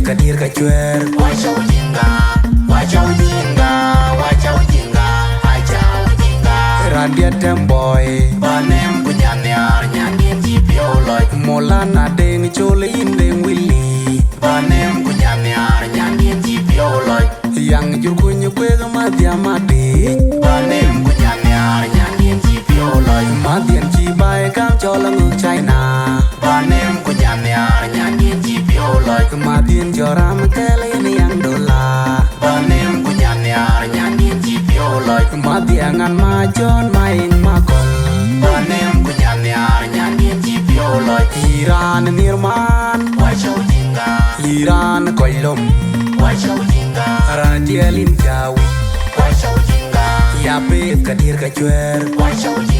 Kadir ka chwer, wacha ujinga, jetem boy Banem kunyanyar nyanyin jipyo loy Molana deng chole indeng willy Banem kunyanyar nyanyin jipyo loy Yang jurkunyu kwega madya mati Banem kunyanyar nyanyin jipyo loy Madyan chibae kam cholang China Banem kunyanyar nyanyin jipyo loy Madyan joram kele ini yang dola Banem kunyanyar nyanyin jipyo loy Madyangan majon maing makol Banem kunyanyar nyanyin jipyo loy Iran nirman Wai chow jinga Iran koilom Wai chow jinga Radialin jawi Wai chow jinga Yapit kadir kachwer Wai chow jinga